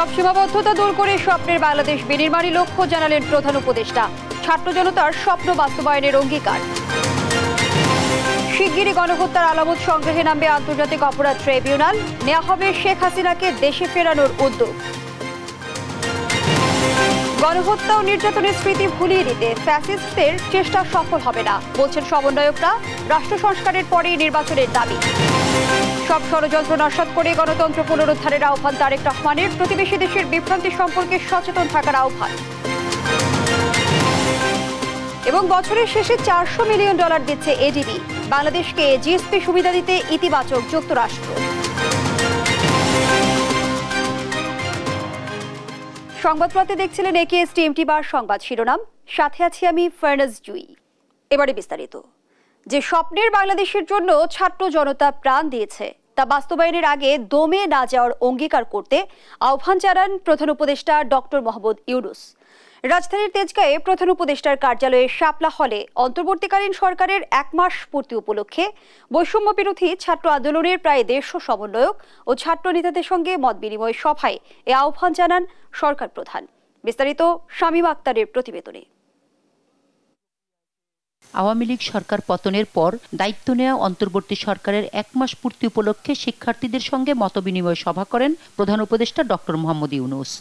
সব সীমাবদ্ধতা দূর করে স্বপ্নের বাংলাদেশ বিনির্মাণের লক্ষ্য জানালেন প্রধান উপদেষ্টা। ছাত্র জনতার স্বপ্ন বাস্তবায়নের অঙ্গীকার। শিগগিরই গণহত্যার আলামত সংগ্রহে নামবে আন্তর্জাতিক অপরাধ ট্রাইব্যুনাল। নেওয়া হবে শেখ হাসিনাকে দেশে ফেরানোর উদ্যোগ। গণহত্যা ও নির্যাতনের স্মৃতি ভুলিয়ে দিতে ফ্যাসিস্টদের চেষ্টা সফল হবে না, বলছেন সমন্বয়করা। রাষ্ট্র সংস্কারের পরে নির্বাচনের দাবি। সব ষড়যন্ত্র নস্যাৎ করে গণতন্ত্র পুনরুদ্ধারের আহ্বান তারেক রহমানের। প্রতিবেশী দেশের বিভ্রান্তি সম্পর্কে সচেতন থাকার আহ্বান। এবং বছরের শেষে $400 মিলিয়ন দিচ্ছে এডিবি। বাংলাদেশকে জিএসপি সুবিধা দিতে ইতিবাচক যুক্তরাষ্ট্র। সংবাদপত্রে দেখছিলেন একেএস টিএমটি বার সংবাদ শিরোনাম, সাথে আছি আমি ফারনাজ জুই। এবারে বিস্তারিত। যে স্বপ্নের বাংলাদেশের জন্য ছাত্র জনতা প্রাণ দিয়েছে তা বাস্তবায়নের আগে দমে না যাওয়ার অঙ্গীকার করতে আহ্বান জানান প্রধান উপদেষ্টা ডক্টর মোহাম্মদ ইউনূস। রাজধানীর তেজগাঁয়ে প্রধান উপদেষ্টার কার্যালয়ে শাপলা হলে অন্তর্বর্তীকালীন সরকারের 1 মাস পূর্তি উপলক্ষে বৈষম্য বিরোধী ছাত্র আন্দোলনের প্রায় 150 সমন্বয়ক ও ছাত্র নেতাদের সঙ্গে মত বিনিময় সভায় এ আহ্বান জানান সরকার প্রধান। বিস্তারিত শামীমা আক্তারের প্রতিবেদনে। আওয়ামী লীগ সরকার পতনের পর দায়িত্ব নেওয়া অন্তর্বর্তী সরকারের 1 মাস পূর্তি উপলক্ষে শিক্ষার্থীদের সঙ্গে মতবিনিময় সভা করেন প্রধান উপদেষ্টা ডক্টর মোহাম্মদ ইউনূস।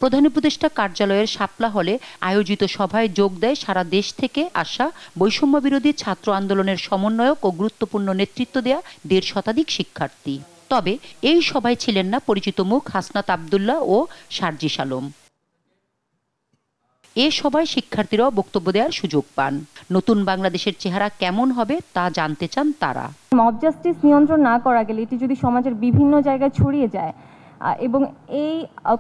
প্রধান উপদেষ্টা কার্যালয়ের শাপলা হলে আয়োজিত সভায় যোগ দেয় সারা দেশ থেকে আসা বৈষম্য বিরোধী ছাত্র আন্দোলনের সমন্বয়ক ও গুরুত্বপূর্ণ নেতৃত্ব দেয়া 150 শতাধিক শিক্ষার্থী। তবে এই সভায় ছিলেন না পরিচিত মুখ হাসনাত আব্দুল্লাহ ও সার্জিস আলম। এ সভায় শিক্ষার্থীরাও বক্তব্য দেওয়ার সুযোগ পান। নতুন বাংলাদেশের চেহারা কেমন হবে তা জানতে চান তারা। মব জাস্টিস নিয়ন্ত্রণ না করা গেলে এটি যদি সমাজের বিভিন্ন জায়গায় ছড়িয়ে যায় এবং এই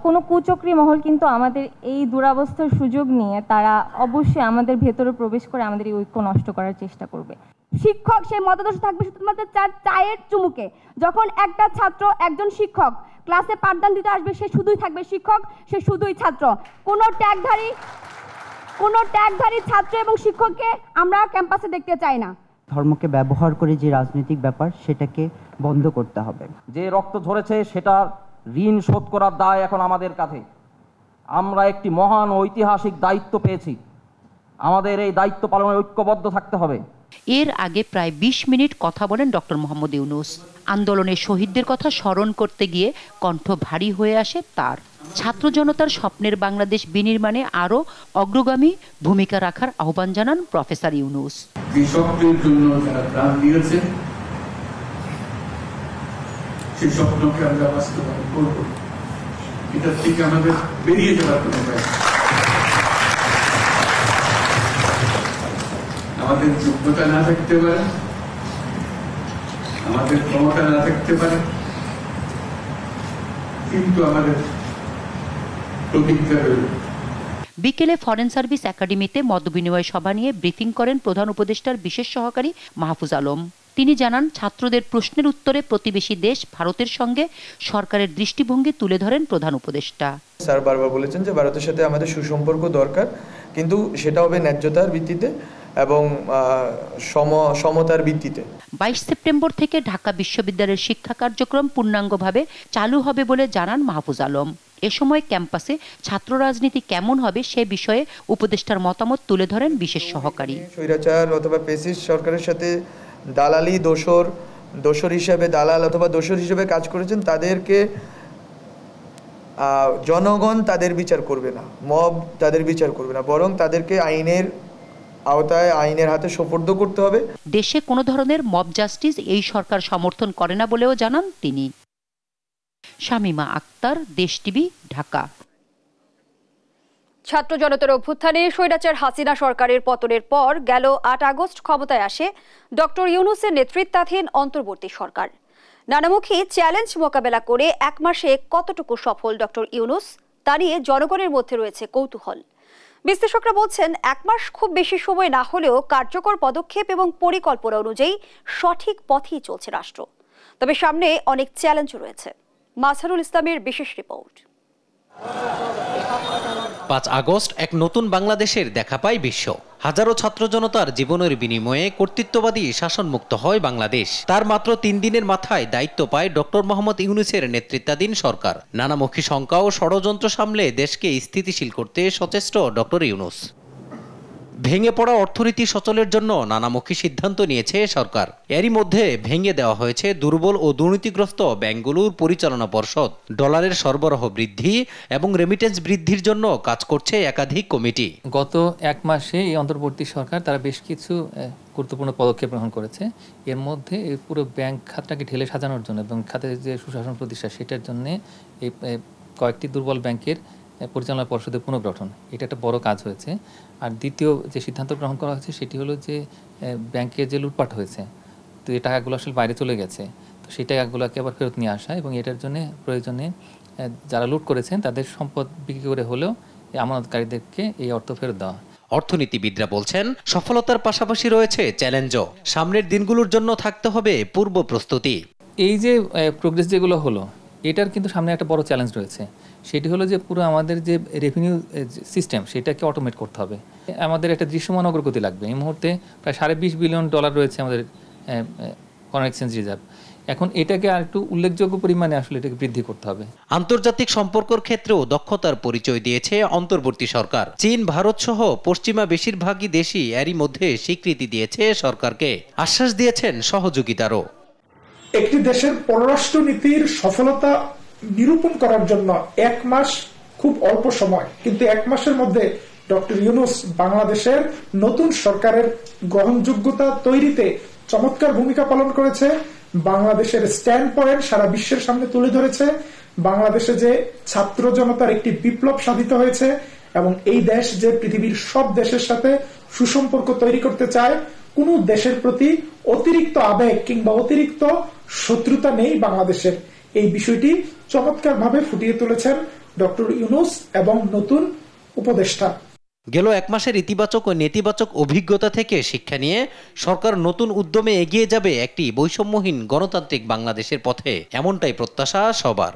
কোনো কুচক্রী মহল কিন্তু আমাদের এই দুরবস্থার সুযোগ নিয়ে তারা অবশ্যই আমাদের ভেতরে প্রবেশ করে আমাদের এই ঐক্য নষ্ট করার চেষ্টা করবে। শিক্ষক সেই মতাদর্শ থাকবে শুধুমাত্র চায়ের চুমুকে। যখন একটা ছাত্র একজন শিক্ষক ক্লাসে পাঠদান দিতে আসবে, সে শুধুই থাকবে শিক্ষক, সে শুধুই ছাত্র। কোনো ট্যাগধারী ছাত্র এবং শিক্ষককে আমরা ক্যাম্পাসে দেখতে চাই না। ধর্মকে ব্যবহার করে যে রাজনৈতিক ব্যাপার, সেটাকে বন্ধ করতে হবে। যে রক্ত ঝরেছে সেটা ঋণ শোধ করার দায় এখন আমাদের কাঁধে। আমরা একটি মহান ঐতিহাসিক দায়িত্ব পেয়েছি, আমাদের এই দায়িত্ব পালনে ঐক্যবদ্ধ থাকতে হবে। এর আগে প্রায় 20 মিনিট কথা বলেন ডক্টর মোহাম্মদ ইউনূস। আন্দোলনের শহীদদের কথা স্মরণ করতে গিয়ে কণ্ঠ ভারী হয়ে আসে তার। ছাত্র জনতার স্বপ্নের বাংলাদেশ বিনির্মাণে আরো অগ্রগামী ভূমিকা রাখার আহ্বান জানান প্রফেসর ইউনূস। স্বপ্নের জন্য যারা প্রাণ দিয়েছে সেই স্বপ্নকে আমরা বাস্তবায়ন করব। এটার থেকে আমাদের বেরিয়ে যাওয়ার কোনো উপায়। আমাদের যোগ্যতা না থাকতে পারে, আমাদের ক্ষমতা না থাকতে পারে, কিন্তু আমাদের প্রতিজ্ঞা রইল। বিকেলে ফরেন সার্ভিস একাডেমিতে মতবিনিময় সভা নিয়ে ব্রিফিং করেন প্রধান উপদেষ্টার বিশেষ সহকারী মাহফুজ আলম। তিনি জানান, ছাত্রদের প্রশ্নের উত্তরে প্রতিবেশী দেশ ভারতের সঙ্গে সরকারের দৃষ্টিভঙ্গি তুলে ধরেন প্রধান উপদেষ্টা। স্যার বারবার বলেছেন যে ভারতের সাথে আমাদের সুসম্পর্ক দরকার, কিন্তু সেটা হবে ন্যায্যতার ভিত্তিতে এবং সমতার ভিত্তিতে। 22 সেপ্টেম্বর থেকে ঢাকা বিশ্ববিদ্যালয়ের শিক্ষা কার্যক্রম পূর্ণাঙ্গভাবে চালু হবে বলে জানান মাহফুজ আলম। এ সময় ক্যাম্পাসে ছাত্র রাজনীতি কেমন হবে সে বিষয়ে উপদেষ্টার মতামত তুলে ধরেন বিশেষ সহকারী। স্বৈরাচার অথবা ফ্যাসিস্ট সরকারের সাথে দালালি, দোসর হিসেবে দালাল অথবা দোসর হিসেবে কাজ করেছেন, তাদেরকে জনগণ তাদের বিচার করবে না, মব তাদের বিচার করবে না, বরং তাদেরকে আইনের আওতায় আইনের হাতে সোপর্দ করতে হবে। দেশে কোনো ধরনের মব জাস্টিস এই সরকার সমর্থন করে না বলেও জানান তিনি। শামীমা আক্তার, দেশ টিভি, ঢাকা। ছাত্র জনতার অভ্যুত্থানে স্বৈরাচার হাসিনা সরকারের পতনের পর গেল 8 আগস্ট ক্ষমতায় আসে ডক্টর ইউনূসের নেতৃত্বাধীন অন্তর্বর্তী সরকার। নানামুখী চ্যালেঞ্জ মোকাবেলা করে 1 মাসে কতটুকু সফল ডক্টর ইউনূস তা নিয়ে জনগণের মধ্যে রয়েছে কৌতূহল। বিশ্লেষকরা বলছেন, 1 মাস খুব বেশি সময় না হলেও কার্যকর পদক্ষেপ এবং পরিকল্পনা অনুযায়ী সঠিক পথেই চলছে রাষ্ট্র। তবে সামনে অনেক চ্যালেঞ্জ রয়েছে। মাসহারুল ইসলামের বিশেষ রিপোর্ট। 5 আগস্ট এক নতুন বাংলাদেশের দেখা পায় বিশ্ব। হাজারো ছাত্র জনতার জীবনের বিনিময়ে কর্তৃত্ববাদী শাসনমুক্ত হয় বাংলাদেশ। তার মাত্র 3 দিনের মাথায় দায়িত্ব পায় ডক্টর মোহাম্মদ ইউনূসের নেতৃত্বাধীন সরকার। নানামুখী শঙ্কা ও ষড়যন্ত্র সামলে দেশকে স্থিতিশীল করতে সচেষ্ট ডক্টর ইউনূস। ভেঙে পড়া অর্থনীতি সচলের জন্য নানামুখী সিদ্ধান্ত নিয়েছে সরকার। এরই মধ্যে ভেঙে দেওয়া হয়েছে দুর্বল ও দুর্নীতিগ্রস্ত ব্যাংকগুলোর পরিচালনা পর্ষদ। ডলারের সরবরাহ বৃদ্ধি এবং রেমিটেন্স বৃদ্ধির জন্য কাজ করছে একাধিক কমিটি। গত 1 মাসে এই অন্তর্বর্তী সরকার তারা বেশ কিছু গুরুত্বপূর্ণ পদক্ষেপ গ্রহণ করেছে। এর মধ্যে এই পুরো ব্যাংক খাতটাকে ঢেলে সাজানোর জন্য এবং খাতের যে সুশাসন প্রতিষ্ঠা সেটার জন্য এই কয়েকটি দুর্বল ব্যাংকের পরিচালনা পর্ষদের পুনর্গঠন, এটা একটা বড় কাজ হয়েছে। আর দ্বিতীয় যে সিদ্ধান্ত গ্রহণ করা হয়েছে সেটি হলো যে ব্যাংকে যে লুটপাট হয়েছে, তো এই টাকাগুলো আসলে বাইরে চলে গেছে, তো সেই টাকাগুলোকে আবার ফেরত নিয়ে আসা এবং এটার জন্য প্রয়োজনে যারা লুট করেছেন তাদের সম্পদ বিক্রি করে হলেও এই আমানতকারীদেরকে এই অর্থ ফেরত দেওয়া। অর্থনীতিবিদরা বলছেন সফলতার পাশাপাশি রয়েছে চ্যালেঞ্জও। সামনের দিনগুলোর জন্য থাকতে হবে পূর্ব প্রস্তুতি। এই যে প্রোগ্রেস যেগুলো হলো এটার কিন্তু সামনে একটা বড় চ্যালেঞ্জ রয়েছে, সেটি হলো যে পুরো আমাদের যে রেভিনিউ সিস্টেম সেটাকে অটোমেট করতে হবে। আমাদের একটা দৃশ্যমান অগ্রগতি লাগবে। এই মুহূর্তে প্রায় $20.5 বিলিয়ন রয়েছে আমাদের ফরেন এক্সচেঞ্জ রিজার্ভ। এখন এটাকে আর একটু উল্লেখযোগ্য পরিমাণে আসলে এটাকে বৃদ্ধি করতে হবে। আন্তর্জাতিক সম্পর্কের ক্ষেত্রেও দক্ষতার পরিচয় দিয়েছে অন্তর্বর্তী সরকার। চীন, ভারত সহ পশ্চিমা বেশিরভাগই দেশই এরই মধ্যে স্বীকৃতি দিয়েছে সরকারকে, আশ্বাস দিয়েছেন সহযোগিতারও। একটি দেশের পররাষ্ট্র নীতির সফলতা নিরূপণ করার জন্য 1 মাস খুব অল্প সময়, কিন্তু 1 মাসের মধ্যে ডক্টর ইউনূস বাংলাদেশের নতুন সরকারের গ্রহণযোগ্যতা তৈরিতে চমৎকার ভূমিকা পালন করেছে। বাংলাদেশের স্ট্যান্ড পয়েন্ট সারা বিশ্বের সামনে তুলে ধরেছে। বাংলাদেশে যে ছাত্র জনতার একটি বিপ্লব সাধিত হয়েছে এবং এই দেশ যে পৃথিবীর সব দেশের সাথে সুসম্পর্ক তৈরি করতে চায়, কোন দেশের প্রতি অতিরিক্ত আবেগ কিংবা অতিরিক্ত শত্রুতা নেই বাংলাদেশের, এই বিষয়টি চমৎকারভাবে ফুটিয়ে তুলেছেন ডক্টর ইউনূস এবং নতুন উপদেষ্টা। গেল 1 মাসের ইতিবাচক ও নেতিবাচক অভিজ্ঞতা থেকে শিক্ষা নিয়ে সরকার নতুন উদ্যমে এগিয়ে যাবে একটি বৈষম্যহীন গণতান্ত্রিক বাংলাদেশের পথে, এমনটাই প্রত্যাশা সবার।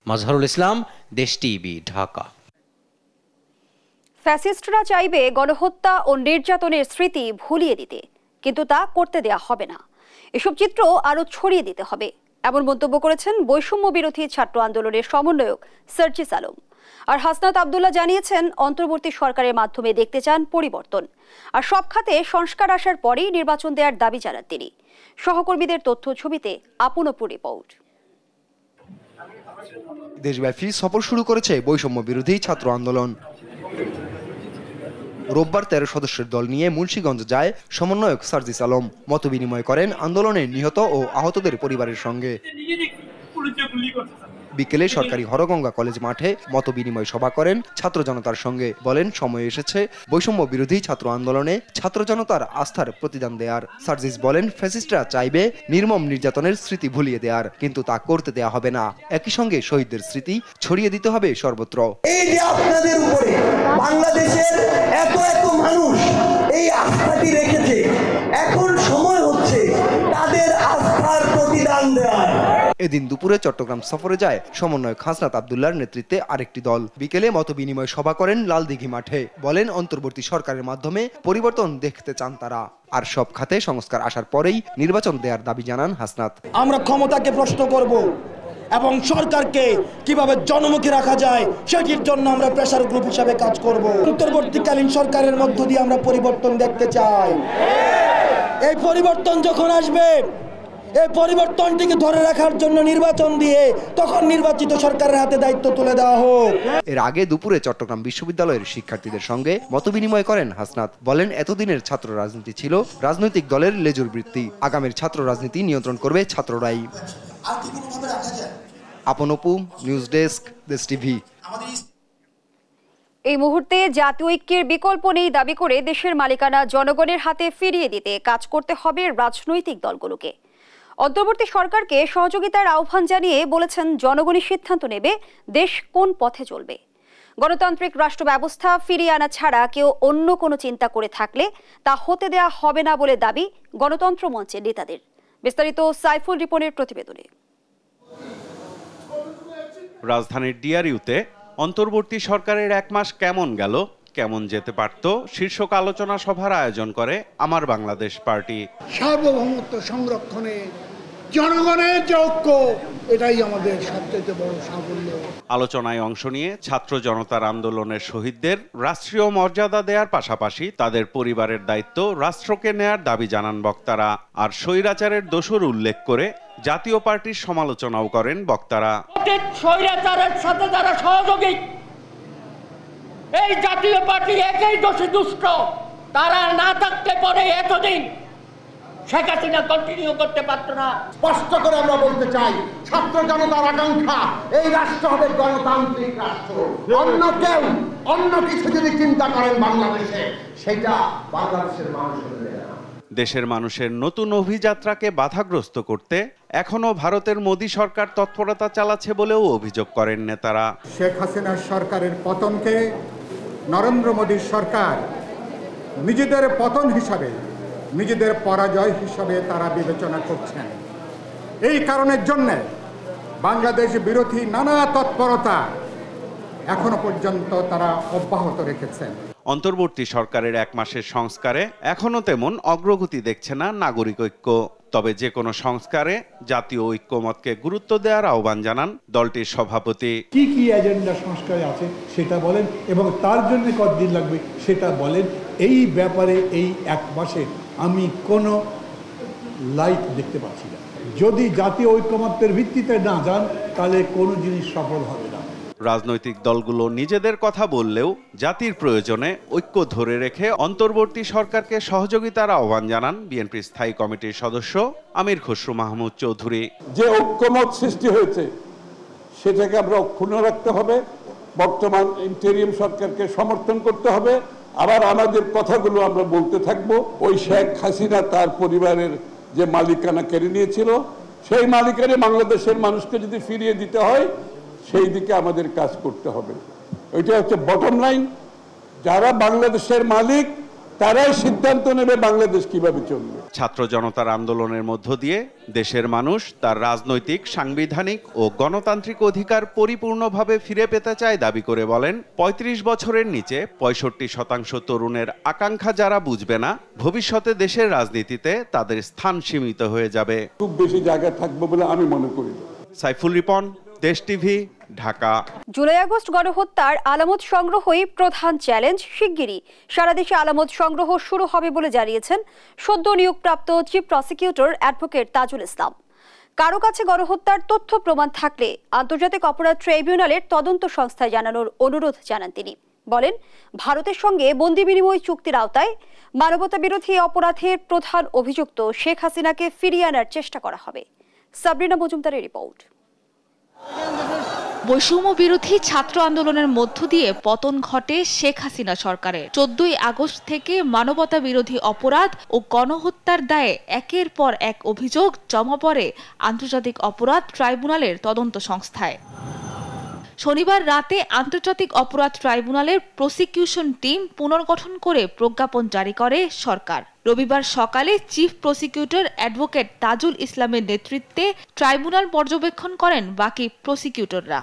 মাজহারুল ইসলাম, দেশ টিভি, ঢাকা। ফ্যাসিস্টরা চাইবে গণহত্যা ও নির্যাতনের স্মৃতি ভুলিয়ে দিতে, কিন্তু তা করতে দেয়া হবে না। এসব চিত্র আরও ছড়িয়ে দিতে হবে, এমন মন্তব্য করেছেন বৈষম্য বিরোধী ছাত্র আন্দোলনের সমন্বয়ক সার্জিস আলম। আর হাসনাত আব্দুল্লাহ জানিয়েছেন অন্তর্বর্তী সরকারের মাধ্যমে দেখতে চান পরিবর্তন, আর সব খাতে সংস্কার আসার পরেই নির্বাচন দেওয়ার দাবি জানান তিনি। সহকর্মীদের তথ্য ছবিতে আপনপুর রিপোর্ট। দেশব্যাপী সফর শুরু করেছে বৈষম্য বিরোধী ছাত্র আন্দোলন। রোববার 13 সদস্যের দল নিয়ে মুন্সিগঞ্জ যায় সমন্বয়ক সার্জিস আলম। মতবিনিময় করেন আন্দোলনে নিহত ও আহতদের পরিবারের সঙ্গে। বিকেলে সরকারি হরগঙ্গা কলেজ মাঠে মতবিনিময় সভা করেন ছাত্র জনতার সঙ্গে। বলেন সময় এসেছে বৈষম্য বিরোধী ছাত্র আন্দোলনে ছাত্র জনতার আস্থার প্রতিদান দেয়ার। সার্জিস বলেন ফ্যাসিস্টরা চাইবে নির্মম নির্যাতনের স্মৃতি ভুলিয়ে দেয়ার, কিন্তু তা করতে দেয়া হবে না। একই সঙ্গে শহীদদের স্মৃতি ছড়িয়ে দিতে হবে সর্বত্র। এই যে আপনাদের উপরে বাংলাদেশের এত মানুষ এই আস্থাটি রেখেছে, এখন সময় হচ্ছে তাদের আস্থার প্রতিদান দেওয়ার। এদিন দুপুরে চট্টগ্রাম সফরে যায় সমন্বয়ক হাসনাত আব্দুল্লাহর নেতৃত্বে আরেকটি দল। বিকেলে মতবিনিময় সভা করেন লালদিঘি মাঠে। বলেন অন্তর্বর্তী সরকারের মাধ্যমে পরিবর্তন দেখতে চান তারা, আর সব খাতে সংস্কার আসার পরেই নির্বাচন দেওয়ার দাবি জানান হাসনাত। আমরা ক্ষমতাকে প্রশ্ন করব এবং সরকারকে কিভাবে জনমুখী রাখা যায় সেটির জন্য আমরা প্রেসার গ্রুপ হিসাবে কাজ করব। অন্তর্বর্তীকালীন সরকারের মধ্য দিয়ে আমরা পরিবর্তন দেখতে চাই। এই পরিবর্তন যখন আসবে, এই পরিবর্তনটিকে ধরে রাখার জন্য নির্বাচন দিয়ে তখন নির্বাচিত সরকারের হাতে দায়িত্ব তুলে দেওয়া হোক। এর আগে দুপুরে চট্টগ্রাম বিশ্ববিদ্যালয়ের শিক্ষার্থীদের সঙ্গে মতবিনিময় করেন হাসনাত। বলেন এতদিনের ছাত্র রাজনীতি ছিল রাজনৈতিক দলের লেজুর বৃত্তি, আগামীর ছাত্র রাজনীতি নিয়ন্ত্রণ করবে ছাত্ররাই। আপনপু, নিউজ ডেস্ক, দেশ টিভি। এই মুহূর্তে জাতীয় ঐক্যের বিকল্প নেই দাবি করে দেশের মালিকানা জনগণের হাতে ফিরিয়ে দিতে কাজ করতে হবে রাজনৈতিক দলগুলোকে। অন্তর্বর্তী সরকারকে সহযোগিতার আহ্বান জানিয়ে বলেছেন জনগণই সিদ্ধান্ত নেবে দেশ কোন পথে চলবে। গণতান্ত্রিক রাষ্ট্র ব্যবস্থা ফিরিয়ে আনা ছাড়া কেউ অন্য কোনো চিন্তা করে থাকলে তা হতে দেয়া হবে না বলে দাবি গণতন্ত্র মঞ্চের নেতাদের। বিস্তারিত সাইফুল রিপনের প্রতিবেদনে। রাজধানীর ডিআরইউতে অন্তর্বর্তী সরকারের 1 মাস কেমন গেল, কেমন যেতে পারত শীর্ষক আলোচনা সভার আয়োজন করে আমার বাংলাদেশ পার্টি। সার্বভৌমত্ব সংরক্ষণে জনগণের যে ঐক্য, এটাই আমাদের সবচেয়ে বড় সাফল্য। আলোচনায় অংশ নিয়ে ছাত্র জনতার আন্দোলনের শহীদদের রাষ্ট্রীয় মর্যাদা দেওয়ার পাশাপাশি তাদের পরিবারের দায়িত্ব রাষ্ট্রকে নেয়ার দাবি জানান বক্তারা। আর স্বৈরাচারের দোষর উল্লেখ করে জাতীয় পার্টির সমালোচনাও করেন বক্তারা। স্বৈরাচারের সাথে যারা সহযোগী, এই জাতীয় পার্টি একই দোষী দুষ্ট, তারা না থাকতে পারে এতদিন শেখ হাসিনা কন্টিনিউ করতে পারত না। স্পষ্ট করে আমরা বলতে চাই, ছাত্র জনতার আকাঙ্ক্ষা এই রাষ্ট্র হবে গণতান্ত্রিক রাষ্ট্র। অন্য কেউ অন্য কিছু যদি চিন্তা করেন বাংলাদেশে, সেটা বাংলাদেশের মানুষ হবে না। দেশের মানুষের নতুন অভিযাত্রাকে বাধাগ্রস্ত করতে এখনো ভারতের মোদী সরকার তৎপরতা চালাচ্ছে বলেও অভিযোগ করেন নেতারা। শেখ হাসিনার সরকারের পতনকে নরেন্দ্র মোদীর সরকার নিজেদের পতন হিসাবে, নিজেদের পরাজয় হিসাবে তারা বিবেচনা করছেন। এই কারণের জন্য বাংলাদেশ বিরোধী নানা তৎপরতা এখনো পর্যন্ত তারা অব্যাহত রেখেছেন। অন্তর্বর্তী সরকারের 1 মাসের সংস্কারে এখনো তেমন অগ্রগতি দেখছে না নাগরিক ঐক্য। তবে যে কোনো সংস্কারে জাতীয় ঐক্যমতকে গুরুত্ব দেওয়ার আহ্বান জানান দলটির সভাপতি। কি কি এজেন্ডা সংস্কারে আছে সেটা বলেন, এবং তার জন্য কতদিন লাগবে সেটা বলেন। এই ব্যাপারে এই 1 মাসে আমি কোনো লাইট দেখতে পাচ্ছি না। যদি জাতীয় ঐক্যমত্যের ভিত্তিতে না যান, তাহলে কোনো জিনিস সফল হবে না। রাজনৈতিক দলগুলো নিজেদের কথা বললেও জাতির প্রয়োজনে ঐক্য ধরে রেখে অন্তর্বর্তী সরকারকে সহযোগিতার আহ্বান জানান বিএনপির স্থায়ী কমিটির সদস্য আমির খসরু মাহমুদ চৌধুরী। যে ঐক্যমত সৃষ্টি হয়েছে সেটাকে আমরা অক্ষুণ্ণ রাখতে হবে। বর্তমান ইন্টেরিয়াম সরকারকে সমর্থন করতে হবে। আবার আমাদের কথাগুলো আমরা বলতে থাকবো। ওই শেখ হাসিনা তার পরিবারের যে মালিকানা কেড়ে নিয়েছিল, সেই মালিকানা বাংলাদেশের মানুষকে যদি ফিরিয়ে দিতে হয়, সেই দিকে আমাদের কাজ করতে হবে। এটা হচ্ছে বটম লাইন। যারা বাংলাদেশের মালিক তারাই সিদ্ধান্ত নেবে বাংলাদেশ কিভাবে চলবে। ছাত্র জনতার আন্দোলনের মধ্য দিয়ে দেশের মানুষ তার রাজনৈতিক, সাংবিধানিক ও গণতান্ত্রিক অধিকার পরিপূর্ণভাবে ফিরে পেতে চায় দাবি করে বলেন, 35 বছরের নিচে 65% তরুণের আকাঙ্ক্ষা যারা বুঝবে না, ভবিষ্যতে দেশের রাজনীতিতে তাদের স্থান সীমিত হয়ে যাবে। খুব বেশি জায়গা থাকবে বলে আমি মনে করি না। সাইফুল রিপন, দেশ টিভি, ঢাকা। জুলাই আগস্ট গণহত্যার আলামত সংগ্রহই প্রধান চ্যালেঞ্জ। শিগগিরই সারা দেশে আলামত সংগ্রহ শুরু হবে বলে জানিয়েছেন সদ্য নিয়োগপ্রাপ্ত chief prosecutor advocate Tajul Islam. কারো কাছে গণহত্যার তথ্য প্রমাণ থাকলে আন্তর্জাতিক অপরাধ ট্রাইব্যুনালের তদন্ত সংস্থায় জানানোর অনুরোধ জানান তিনি। বলেন, ভারতের সঙ্গে বন্দি বিনিময় চুক্তির আওতায় মানবতা বিরোধী অপরাধের প্রধান অভিযুক্ত শেখ হাসিনাকে ফিরিয়ে আনার চেষ্টা করা হবে। সাবরিনা মজুমদারের রিপোর্ট। বৈষম্য বিরোধী ছাত্র আন্দোলনের মধ্য দিয়ে পতন ঘটে শেখ হাসিনা সরকারের। 14 আগস্ট থেকে মানবতা বিরোধী অপরাধ ও গণহত্যার দায়ে একের পর এক অভিযোগ জমা পড়ে আন্তর্জাতিক অপরাধ ট্রাইব্যুনালের তদন্ত সংস্থায়। শনিবার রাতে আন্তর্জাতিক অপরাধ ট্রাইব্যুনালের প্রসিকিউশন টিম পুনর্গঠন করে প্রজ্ঞাপন জারি করে সরকার। রবিবার সকালে চিফ প্রসিকিউটর অ্যাডভোকেট তাজুল ইসলামের নেতৃত্বে ট্রাইব্যুনাল পর্যবেক্ষণ করেন বাকি প্রসিকিউটররা।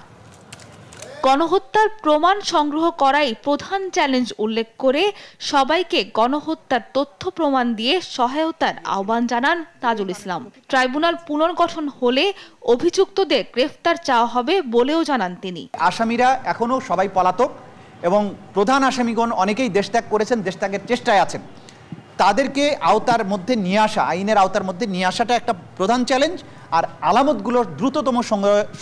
গণহত্যার প্রমাণ সংগ্রহ করাই প্রধান চ্যালেঞ্জ উল্লেখ করে সবাইকে গণহত্যার তথ্য প্রমাণ দিয়ে সহায়তার আহ্বান জানান তাজুল ইসলাম। ট্রাইব্যুনাল পুনর্গঠন হলে অভিযুক্তদের গ্রেফতার চাওয়া হবে বলেও জানান তিনি। আসামিরা এখনো সবাই পলাতক এবং প্রধান আসামিগণ অনেকেই দেশত্যাগ করেছেন, দেশত্যাগের চেষ্টায় আছেন। তাদেরকে আওতার মধ্যে নিয়ে আসা, আইনের আওতার মধ্যে নিয়ে আসাটা একটা প্রধান চ্যালেঞ্জ। আর আলামতগুলোর দ্রুততম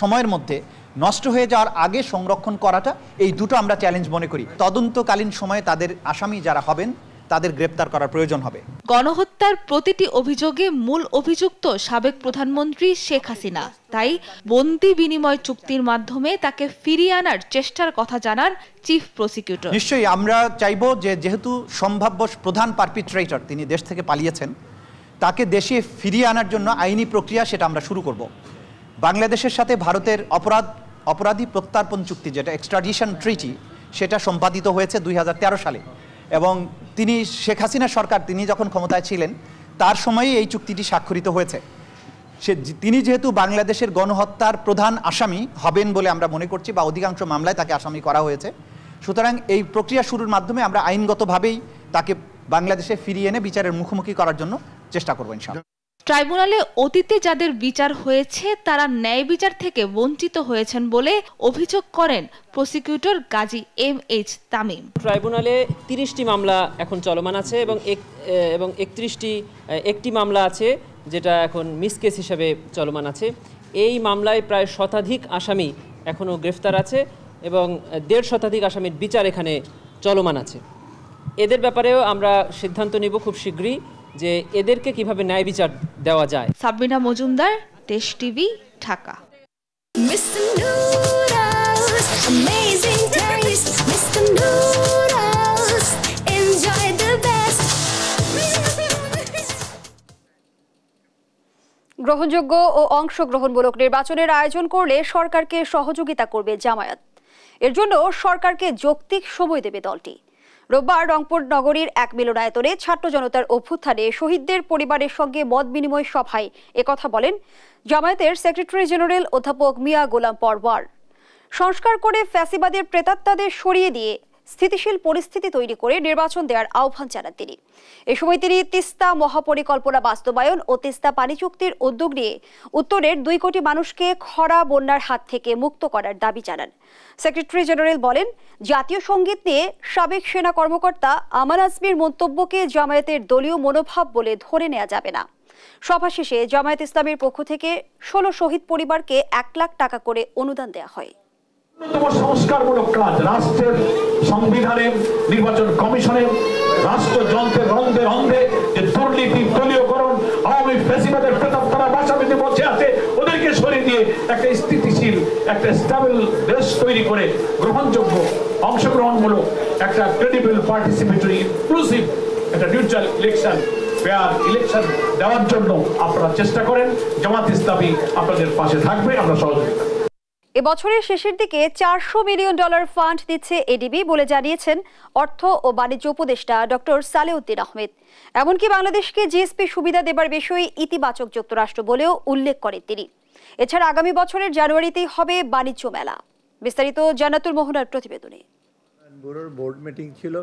সময়ের মধ্যে নষ্ট হয়ে যাওয়ার আগে সংরক্ষণ করাটা, এই দুটো আমরা চ্যালেঞ্জ মনে করি। তদন্তকালীন সময়ে তাদের আসামি যারা হবেন তাদের গ্রেপ্তার করার প্রয়োজন হবে। গণহত্যার প্রতিটি অভিযোগে মূল অভিযুক্ত সাবেক প্রধানমন্ত্রী শেখ হাসিনা। তাই বন্দি বিনিময় চুক্তির মাধ্যমে তাকে ফিরিয়ে আনার চেষ্টার কথা জানান চিফ প্রসিকিউটর। নিশ্চয়ই আমরা চাইব যে যেহেতু সম্ভাব্য প্রধান পারপিট্রেটর তিনি দেশ থেকে পালিয়েছেন, তাকে দেশে ফিরিয়ে আনার জন্য আইনি প্রক্রিয়া সেটা আমরা শুরু করব। বাংলাদেশের সাথে ভারতের অপরাধী প্রত্যার্পণ চুক্তি, যেটা এক্সট্রাডিশন ট্রিটি, সেটা সম্পাদিত হয়েছে 2013 সালে এবং তিনি শেখ হাসিনা সরকার তিনি যখন ক্ষমতায় ছিলেন তার সময়েই এই চুক্তিটি স্বাক্ষরিত হয়েছে। তিনি যেহেতু বাংলাদেশের গণহত্যার প্রধান আসামি হবেন বলে আমরা মনে করছি, বা অধিকাংশ মামলায় তাকে আসামি করা হয়েছে, সুতরাং এই প্রক্রিয়া শুরুর মাধ্যমে আমরা আইনগতভাবেই তাকে বাংলাদেশে ফিরিয়ে এনে বিচারের মুখোমুখি করার জন্য চেষ্টা করব ইনশাআল্লাহ। ট্রাইব্যুনালে অতীতে যাদের বিচার হয়েছে তারা ন্যায় বিচার থেকে বঞ্চিত হয়েছেন বলে অভিযোগ করেন প্রসিকিউটর গাজী MH তামিম। ট্রাইব্যুনালে 30টি মামলা এখন চলমান আছে এবং 31টি মামলা আছে যেটা এখন মিস কেস হিসাবে চলমান আছে। এই মামলায় প্রায় শতাধিক আসামি এখনও গ্রেফতার আছে এবং 1.5 শতাধিক আসামির বিচার এখানে চলমান আছে। এদের ব্যাপারেও আমরা সিদ্ধান্ত নিব খুব শীঘ্রই যে এদেরকে কিভাবে ন্যায় বিচার দেওয়া যায়। সাবরিনা মজুমদার, দেশ টিভি, ঢাকা। গ্রহণযোগ্য ও অংশগ্রহণমূলক নির্বাচনের আয়োজন করলে সরকারকে সহযোগিতা করবে জামায়াত। এর জন্য সরকারকে যৌক্তিক সময় দেবে দলটি। রোববার রংপুর নগরীর এক মিলনায়তনে ছাত্র জনতার অভ্যুত্থানে শহীদদের পরিবারের সঙ্গে মত বিনিময় সভায় একথা বলেন জামায়াতের সেক্রেটারি জেনারেল অধ্যাপক মিয়া গোলাম পরওয়ার। সংস্কার করে ফ্যাসিবাদের প্রেতাত্মাদের সরিয়ে দিয়ে স্থিতিশীল পরিস্থিতি তৈরি করে নির্বাচন দেওয়ার আহ্বান জানান তিনি। এ সময় তিনি তিস্তা মহাপরিকল্পনা বাস্তবায়ন ও তিস্তা পানি চুক্তির উদ্যোগ নিয়ে উত্তরের 2 কোটি মানুষকে খরা বন্যার হাত থেকে মুক্ত করার দাবি জানান। সেক্রেটারি জেনারেল বলেন, জাতীয় সঙ্গীত নিয়ে সাবেক সেনা কর্মকর্তা আমান আজমির মন্তব্যকে জামায়াতের দলীয় মনোভাব বলে ধরে নেওয়া যাবে না। সভা শেষে জামায়াত ইসলামের পক্ষ থেকে 16 শহীদ পরিবারকে 1 লাখ টাকা করে অনুদান দেওয়া হয়। সংস্কারমূলক কাজ রাষ্ট্রের সংবিধানের, নির্বাচন কমিশনের, রাষ্ট্রযন্ত্রের রন্ধে রন্ধে যে দুর্নীতি, দলীয়করণ, আওয়ামী ফ্যাসিবাদের প্রেতাত্মারা বাসাবাড়িতে বসে আছে, ওদেরকে সরিয়ে দিয়ে একটা স্থিতিশীল, একটা স্টেবল দেশ তৈরি করে গ্রহণযোগ্য, অংশগ্রহণমূলক, একটা ক্রেডিবল, পার্টিসিপেটরি, ইনক্লুসিভ একটা নিউট্রাল ইলেকশন, ফেয়ার ইলেকশন দেওয়ার জন্য আপনারা চেষ্টা করেন। জামাত ইসলামী আপনাদের পাশে থাকবে, আমরা সহযোগিতা। এবছরের শেষের দিকে $400 মিলিয়ন ফান্ড দিচ্ছে এডিবি বলে জানিয়েছেন অর্থ ও বাণিজ্য উপদেষ্টা ডক্টর সালেউদ্দিন আহমেদ। এমনকি বাংলাদেশকে জিএসপি সুবিধা দেবার বিষয়ে ইতিবাচক যুক্তরাষ্ট্র বলেও উল্লেখ করেন তিনি। এছাড়া আগামী বছরের জানুয়ারিতেই হবে বাণিজ্য মেলা। বিস্তারিত জান্নাতুল মোহনার প্রতিবেদনে। বোর্ড মিটিং ছিল।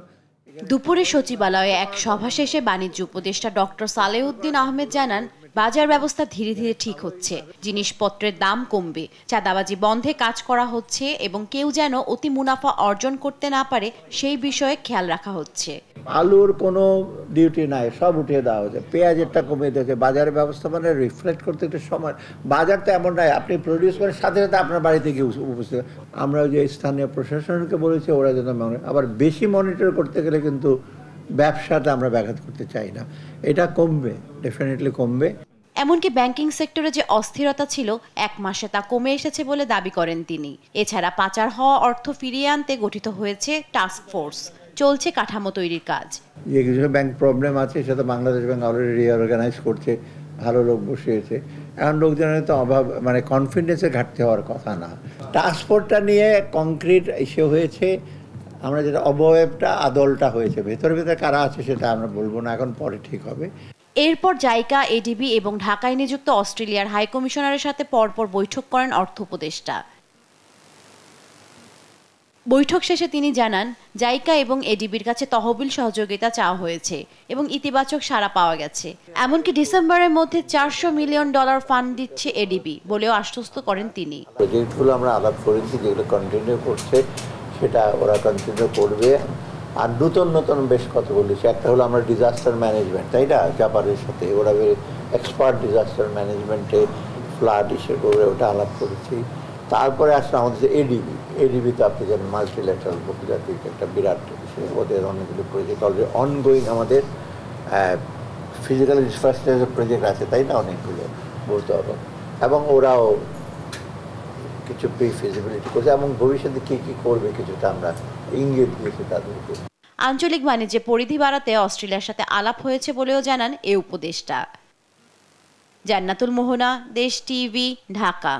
দুপুরে সচিবালয়ে এক সভা শেষে বাণিজ্য উপদেষ্টা ডক্টর সালেউদ্দিন আহমেদ জানান, বাজার ব্যবস্থা ধীরে ধীরে ঠিক হচ্ছে, জিনিসপত্রের দাম কমবে, চাঁদাবাজি বন্ধে কাজ করা হচ্ছে এবং কেউ যেন অতি মুনাফা অর্জন করতে না পারে সেই বিষয়ে খেয়াল রাখা হচ্ছে। আলুর কোনো ডিউটি নাই, সব উঠিয়ে দেওয়া হয়েছে, পেঁয়াজেরটা কমিয়ে দিয়েছে। বাজারের ব্যবস্থাপনা রিফ্লেক্ট করতে একটু সময়, বাজার তো এমন নয় আপনি প্রডিউস করেন সাথে সাথে আপনার বাড়িতে গিয়ে উপস্থিত। আমরা যে স্থানীয় প্রশাসনকে বলেছি ওরা যেন আবার বেশি মনিটর করতে গেলে কিন্তু ব্যবসাটা আমরা ব্যাঘাত করতে চাই না, এটা কমবে, ডেফিনেটলি কমবে। এমনকি ব্যাংকিং সেক্টরে যে অস্থিরতা ছিল 1 মাসে তা কমে এসেছে বলে দাবি করেন তিনি। এছাড়া পাচার হওয়া অর্থ ফিরিয়ে আনতে গঠিত হয়েছে টাস্ক ফোর্স, চলছে কাঠামো তৈরির কাজ। যে কিছু ব্যাংক প্রবলেম আছে সেটা বাংলাদেশ ব্যাংক অলরেডি রিঅর্গানাইজ করছে, ভালো লোক বসিয়েছে। এখন লোকজনের তো অভাব, মানে কনফিডেন্সের ঘাটতি হওয়ার কথা না। টাস্ক ফোর্সটা নিয়ে কংক্রিট ইস্যু হয়েছে, আমরা যেটা অবয়বটা আদলটা হয়েছে, ভেতরে কারা আছে সেটা আমরা বলবো না, এখন পরে ঠিক হবে। এরপর জাইকা, এডিবি এবং ঢাকায় নিযুক্ত অস্ট্রেলিয়ার হাই কমিশনারের সাথে পরপর বৈঠক করেন অর্থ উপদেষ্টা। বৈঠক শেষে তিনি জানান, জাইকা এবং এডিবির কাছে তহবিল সহযোগিতা চাওয়া হয়েছে এবং ইতিবাচক সাড়া পাওয়া গেছে। এমনকি ডিসেম্বরের মধ্যে $400 মিলিয়ন ফান্ড দিচ্ছে এডিবি বলেও আশ্বস্ত করেন তিনি। প্রজেক্টগুলো আমরা আলাপ করেছি, যেগুলো কন্টিনিউ করছে সেটা ওরা কন্টিনিউ করবে। আর নতুন নতুন বেশ কথা বলেছি, একটা হলো আমরা ডিজাস্টার ম্যানেজমেন্ট, তাই না, জাপানের সাথে ওরা এক্সপার্ট ডিজাস্টার ম্যানেজমেন্টে ফ্লাড ইস্যু করে ওটা আলাপ করেছি। তারপরে আসলে আমাদের এডিবি তো আপনি জানেন মাল্টিল্যাটারাল বহুজাতিক একটা বিরাট বিষয়, ওদের অনেকগুলো প্রজেক্ট অলরেডি অনগোয়িং, আমাদের ফিজিক্যাল ইনফ্রাস্ট্রাকচার প্রজেক্ট আছে, তাই না, অনেকগুলো বলতে হবে। এবং ওরাও কিছু প্রি ফিজিবিলিটি করছে এবং ভবিষ্যতে কী কী করবে কিছুটা আমরা ইঙ্গিত দিয়েছি তাদেরকে। আঞ্চলিক বাণিজ্যে পরিধি বাড়াতে অস্ট্রেলিয়ার সাথে আলাপ হয়েছে বলেও জানান এ উপদেষ্টা। জান্নাতুল মোহনা, দেশ টিভি, ঢাকা।